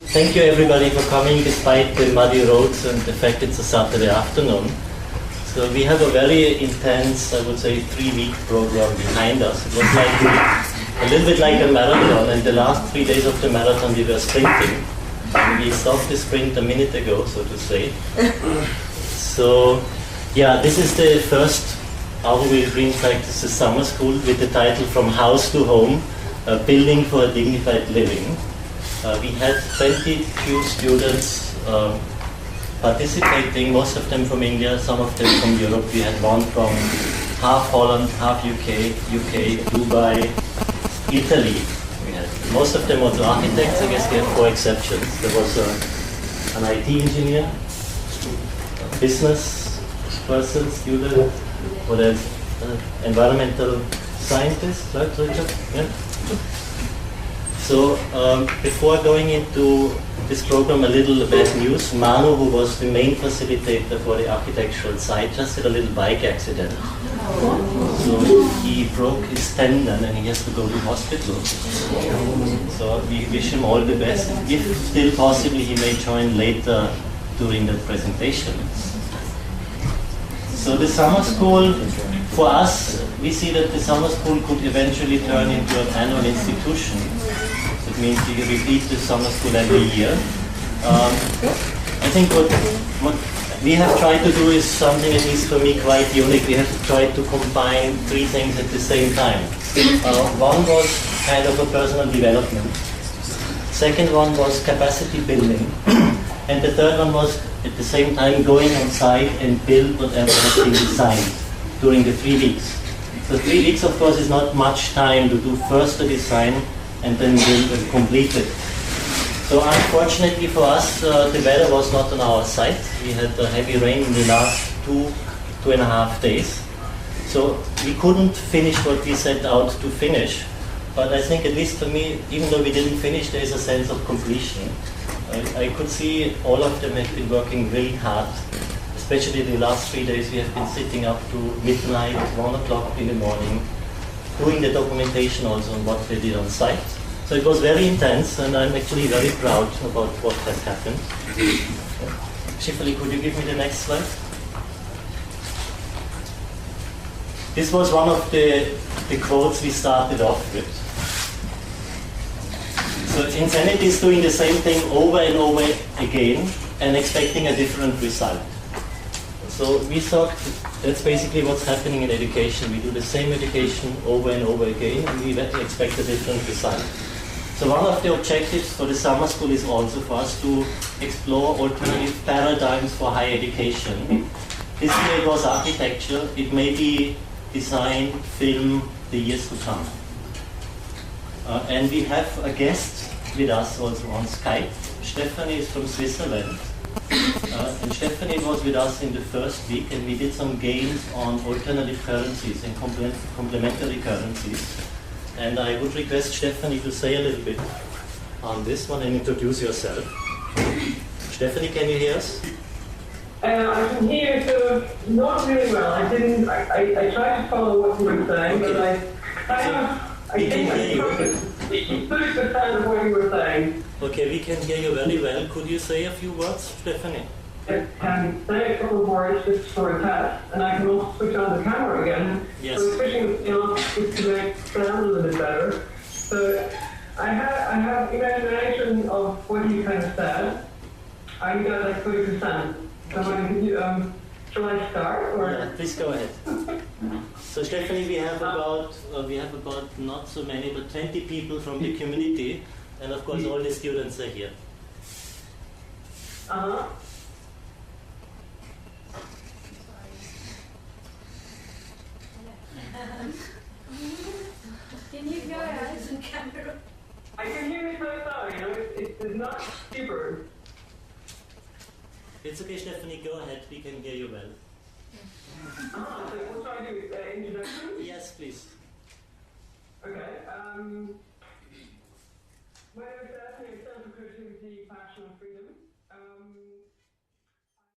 Thank you everybody for coming despite the muddy roads and the fact it's a Saturday afternoon. So we have a very intense, I would say, 3-week program behind us. It was like a little bit like a marathon, and the last 3 days of the marathon we were sprinting. And we stopped the sprint a minute ago, so to say. So yeah, this is the first Auroville Green Practices Summer School with the title From House to Home, Building for a Dignified Living. We had 22 students participating, most of them from India, some of them from Europe. We had one from half Holland, half UK, Dubai, Italy. We had most of them also architects. I guess we had 4 exceptions. There was an IT engineer, a business person, student, what else? Environmental scientist, right, Richard? Yeah. So before going into this program, a little bad news. Manu, who was the main facilitator for the architectural site, just had a little bike accident. So he broke his tendon and he has to go to hospital. So we wish him all the best. If still possibly, he may join later during the presentation. So the summer school, for us, we see that the summer school could eventually turn into an annual institution. It means we repeat the summer school every year. I think what we have tried to do is something, at least for me, quite unique. We have tried to combine 3 things at the same time. One was kind of a personal development. Second one was capacity building. And the third one was, at the same time, going on site and build whatever has been designed during the 3 weeks. So 3 weeks, of course, is not much time to do first the design and then build and complete it. So unfortunately for us, the weather was not on our side. We had heavy rain in the last 2.5 days. So we couldn't finish what we set out to finish. But I think, at least for me, even though we didn't finish, there is a sense of completion. I could see all of them have been working really hard. Especially the last 3 days, we have been sitting up to midnight, 1 o'clock in the morning, doing the documentation also on what they did on site. So it was very intense, and I'm actually very proud about what has happened. Shifali, could you give me the next slide? This was one of the quotes we started off with. So insanity is doing the same thing over and over again and expecting a different result. So we thought that's basically what's happening in education. We do the same education over and over again, and we expect a different result. So one of the objectives for the summer school is also for us to explore alternative paradigms for higher education. This year it was architecture. It may be design, film, the years to come. And we have a guest with us also on Skype. Stephanie is from Switzerland. And Stephanie was with us in the first week, and we did some games on alternative currencies and complementary currencies. And I would request Stephanie to say a little bit on this one and introduce yourself. Stephanie, can you hear us? I can hear you, not really well. I tried to follow what you were saying, okay. But I think it's 30% of what you were saying. Okay, we can hear you very well. Could you say a few words, Stephanie? I can say a couple of words just for a test, and I can also switch on the camera again. Yes. So switching on to make it sound a little bit better. So I have imagination of what you kind of said. I got like 30%. So shall I start? Or? Yeah, please go ahead. So Stephanie, we have about not so many, but 20 people from the community, and of course all the students are here. Can you go ahead and camera? I can hear you so sorry. It's not super. It's okay, Stephanie, go ahead. We can hear you well. So what should I do? Introduction? Yes, please. Okay. My name is